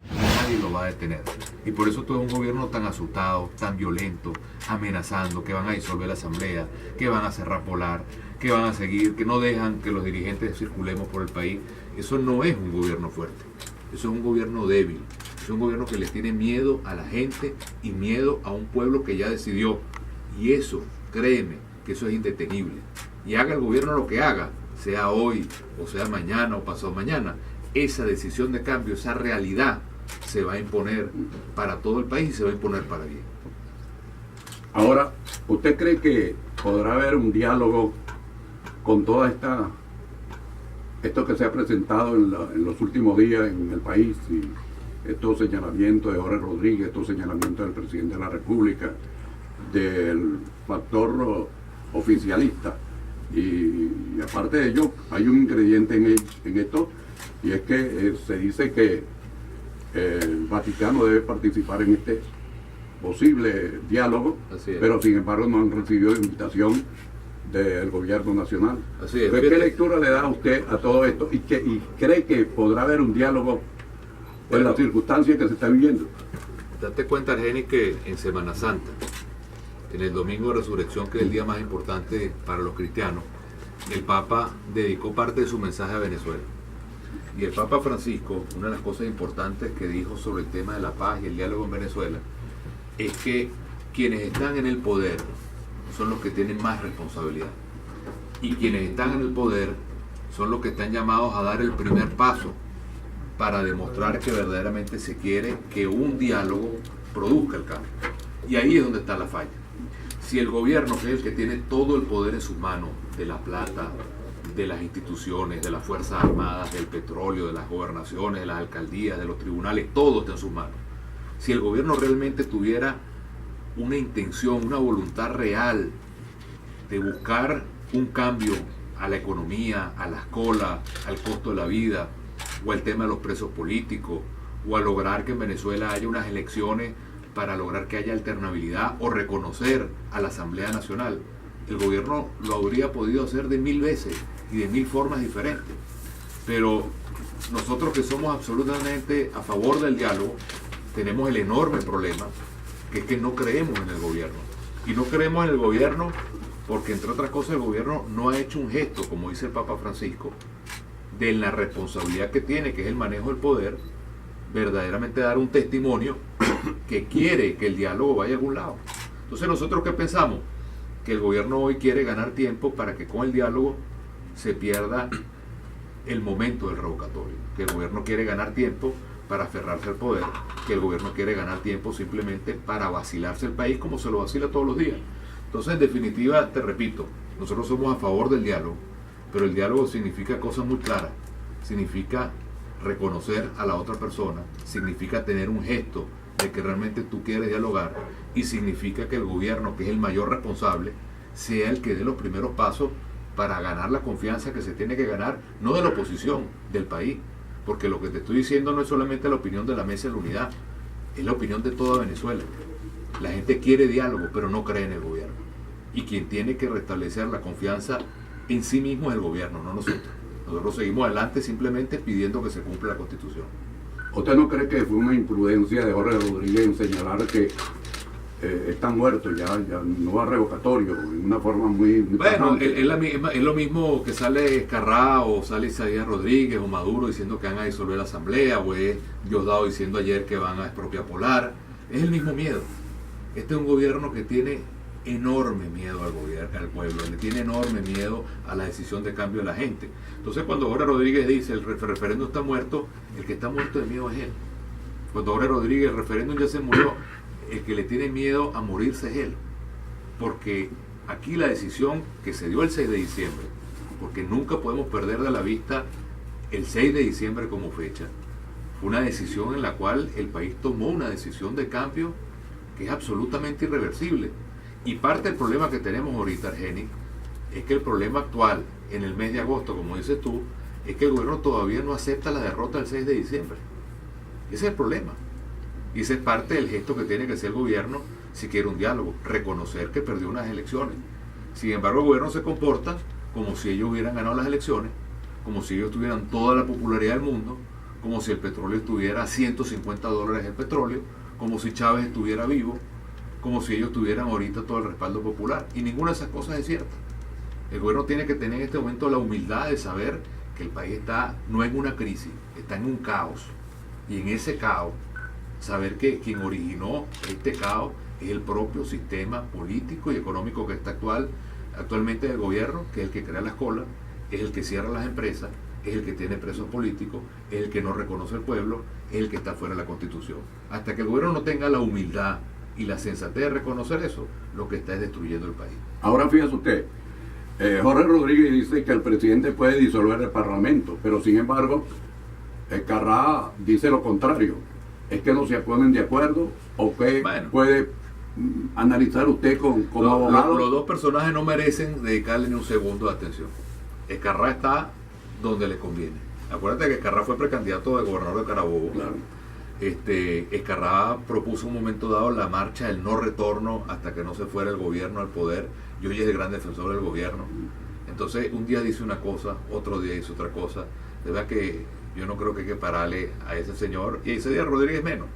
Nadie lo va a detener. Y por eso todo un gobierno tan asustado, tan violento, amenazando que van a disolver la asamblea, que van a cerrar Polar, que van a seguir, que no dejan que los dirigentes circulemos por el país. Eso no es un gobierno fuerte. Eso es un gobierno débil. Es un gobierno que le tiene miedo a la gente y miedo a un pueblo que ya decidió. Y eso, créeme, que eso es indetenible. Y haga el gobierno lo que haga, sea hoy, o sea mañana o pasado mañana, esa decisión de cambio, esa realidad, se va a imponer para todo el país y se va a imponer para bien. Ahora, ¿usted cree que podrá haber un diálogo con toda esto que se ha presentado en los últimos días en el país, y estos señalamientos de Jorge Rodríguez, estos señalamientos del presidente de la República, del factor oficialista? Y aparte de ello, hay un ingrediente en esto, y es que se dice que el Vaticano debe participar en este posible diálogo, pero sin embargo no han recibido invitación del gobierno nacional. Así es. ¿Qué lectura le da a usted a todo esto y cree que podrá haber un diálogo en las circunstancias que se está viviendo? Date cuenta, Argenis, que en Semana Santa, en el domingo de Resurrección, que es el día más importante para los cristianos, el Papa dedicó parte de su mensaje a Venezuela. Y el Papa Francisco, una de las cosas importantes que dijo sobre el tema de la paz y el diálogo en Venezuela, es que quienes están en el poder son los que tienen más responsabilidad. Y quienes están en el poder son los que están llamados a dar el primer paso para demostrar que verdaderamente se quiere que un diálogo produzca el cambio. Y ahí es donde está la falla. Si el gobierno, que es el que tiene todo el poder en sus manos, de la plata, de las instituciones, de las Fuerzas Armadas, del petróleo, de las gobernaciones, de las alcaldías, de los tribunales, todo está en sus manos. Si el gobierno realmente tuviera una intención, una voluntad real de buscar un cambio a la economía, a la escuela, al costo de la vida, o al tema de los presos políticos, o a lograr que en Venezuela haya unas elecciones para lograr que haya alternabilidad o reconocer a la Asamblea Nacional, el gobierno lo habría podido hacer de 1000 veces y de 1000 formas diferentes. Pero nosotros, que somos absolutamente a favor del diálogo, tenemos el enorme problema que es que no creemos en el gobierno. Y no creemos en el gobierno porque, entre otras cosas, el gobierno no ha hecho un gesto, como dice el Papa Francisco, de la responsabilidad que tiene, que es el manejo del poder, verdaderamente dar un testimonio que quiere que el diálogo vaya a algún lado. Entonces, ¿nosotros qué pensamos? Que el gobierno hoy quiere ganar tiempo para que con el diálogo se pierda el momento del revocatorio, que el gobierno quiere ganar tiempo para aferrarse al poder, que el gobierno quiere ganar tiempo simplemente para vacilarse el país como se lo vacila todos los días. Entonces, en definitiva, te repito, nosotros somos a favor del diálogo, pero el diálogo significa cosas muy claras. Significa reconocer a la otra persona, significa tener un gesto de que realmente tú quieres dialogar, y significa que el gobierno, que es el mayor responsable, sea el que dé los primeros pasos para ganar la confianza que se tiene que ganar, no de la oposición, del país. Porque lo que te estoy diciendo no es solamente la opinión de la Mesa de la Unidad, es la opinión de toda Venezuela. La gente quiere diálogo, pero no cree en el gobierno. Y quien tiene que restablecer la confianza en sí mismo es el gobierno, no nosotros. Nosotros seguimos adelante simplemente pidiendo que se cumpla la Constitución. ¿Usted no cree que fue una imprudencia de Jorge Rodríguez en señalar que están muertos, ya no va revocatorio, en una forma muy bueno, es lo mismo que sale Escarrá o sale Isaías Rodríguez o Maduro diciendo que van a disolver la asamblea, o es Diosdado diciendo ayer que van a expropiar Polar. Es el mismo miedo. Este es un gobierno que tiene enorme miedo al pueblo, le tiene enorme miedo a la decisión de cambio de la gente. Entonces, cuando Jorge Rodríguez dice el referéndum está muerto, el que está muerto de miedo es él. Cuando Jorge Rodríguez, el referéndum ya se murió, el que le tiene miedo a morirse es él. Porque aquí la decisión que se dio el 6 de diciembre, porque nunca podemos perder de la vista el 6 de diciembre como fecha, fue una decisión en la cual el país tomó una decisión de cambio que es absolutamente irreversible. Y parte del problema que tenemos ahorita, Argenis, es que el problema actual, en el mes de agosto, como dices tú, es que el gobierno todavía no acepta la derrota del 6 de diciembre. Ese es el problema. Y ese es parte del gesto que tiene que hacer el gobierno si quiere un diálogo, reconocer que perdió unas elecciones. Sin embargo, el gobierno se comporta como si ellos hubieran ganado las elecciones, como si ellos tuvieran toda la popularidad del mundo, como si el petróleo estuviera a $150 el petróleo, como si Chávez estuviera vivo, como si ellos tuvieran ahorita todo el respaldo popular. Y ninguna de esas cosas es cierta. El gobierno tiene que tener en este momento la humildad de saber que el país está no en una crisis, está en un caos. Y en ese caos, saber que quien originó este caos es el propio sistema político y económico que está actualmente del gobierno, que es el que crea las colas, es el que cierra las empresas, es el que tiene presos políticos, es el que no reconoce al pueblo, es el que está fuera de la Constitución. Hasta que el gobierno no tenga la humildad y la sensatez de reconocer eso, lo que está es destruyendo el país. Ahora fíjese usted, Jorge Rodríguez dice que el presidente puede disolver el Parlamento, pero sin embargo, Carrá dice lo contrario. ¿Es que no se ponen de acuerdo o qué puede analizar usted como abogado? Los dos personajes no merecen dedicarle ni un segundo de atención. Carrá está donde le conviene. Acuérdate que Carrá fue precandidato de gobernador de Carabobo. Claro. Carrá propuso un momento dado la marcha del no retorno hasta que no se fuera el gobierno al poder, y hoy es el gran defensor del gobierno. Entonces un día dice una cosa, otro día dice otra cosa. De verdad que yo no creo que hay que pararle a ese señor, y a ese día Rodríguez menos,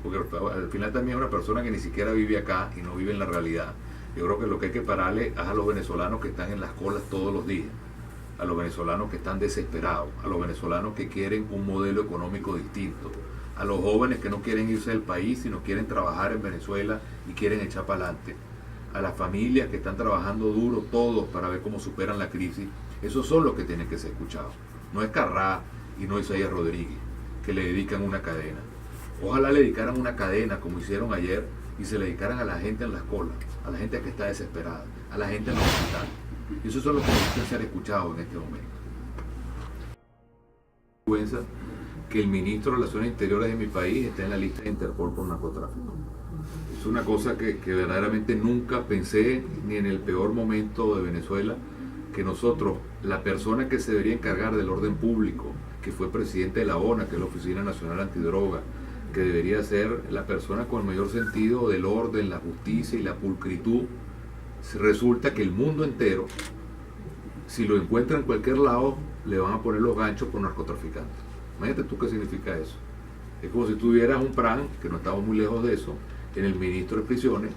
porque al final también es una persona que ni siquiera vive acá y no vive en la realidad. Yo creo que lo que hay que pararle es a los venezolanos que están en las colas todos los días, a los venezolanos que están desesperados, a los venezolanos que quieren un modelo económico distinto, a los jóvenes que no quieren irse del país, sino quieren trabajar en Venezuela y quieren echar para adelante, a las familias que están trabajando duro todos para ver cómo superan la crisis. Esos son los que tienen que ser escuchados. No es Carrá y no es Isaías Rodríguez, que le dedican una cadena. Ojalá le dedicaran una cadena como hicieron ayer y se le dedicaran a la gente en las colas, a la gente que está desesperada, a la gente en los hospitales. Y esos son los que necesitan ser escuchados en este momento. Que el ministro de Relaciones Interiores de mi país esté en la lista de Interpol por narcotráfico. Es una cosa que verdaderamente nunca pensé, ni en el peor momento de Venezuela, que nosotros, la persona que se debería encargar del orden público, que fue presidente de la ONA, que es la Oficina Nacional Antidroga, que debería ser la persona con el mayor sentido del orden, la justicia y la pulcritud, resulta que el mundo entero, si lo encuentra en cualquier lado, le van a poner los ganchos por narcotraficantes. Imagínate tú qué significa eso. Es como si tuvieras un plan, que no estamos muy lejos de eso, en el ministro de prisiones,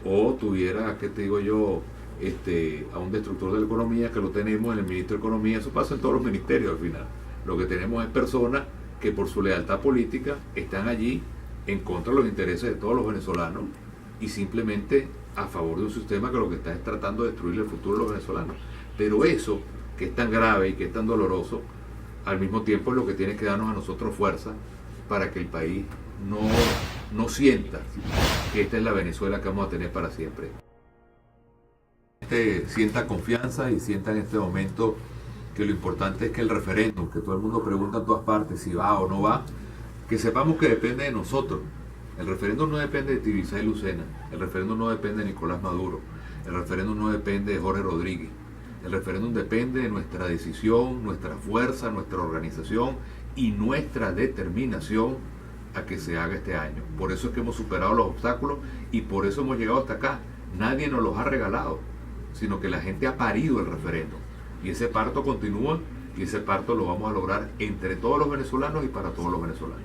o tuvieras, ¿qué te digo yo?, a un destructor de la economía, que lo tenemos en el ministro de Economía. Eso pasa en todos los ministerios al final. Lo que tenemos es personas que por su lealtad política están allí en contra de los intereses de todos los venezolanos y simplemente a favor de un sistema que lo que está es tratando de destruir el futuro de los venezolanos. Pero eso, que es tan grave y que es tan doloroso, al mismo tiempo es lo que tiene que darnos a nosotros fuerza para que el país no sienta que esta es la Venezuela que vamos a tener para siempre. Sienta confianza y sienta en este momento que lo importante es que el referéndum, que todo el mundo pregunta en todas partes si va o no va, que sepamos que depende de nosotros. El referéndum no depende de Tibisay Lucena, el referéndum no depende de Nicolás Maduro, el referéndum no depende de Jorge Rodríguez, el referéndum depende de nuestra decisión, nuestra fuerza, nuestra organización y nuestra determinación a que se haga este año. Por eso es que hemos superado los obstáculos y por eso hemos llegado hasta acá. Nadie nos los ha regalado, sino que la gente ha parido el referéndum. Y ese parto continúa y ese parto lo vamos a lograr entre todos los venezolanos y para todos los venezolanos.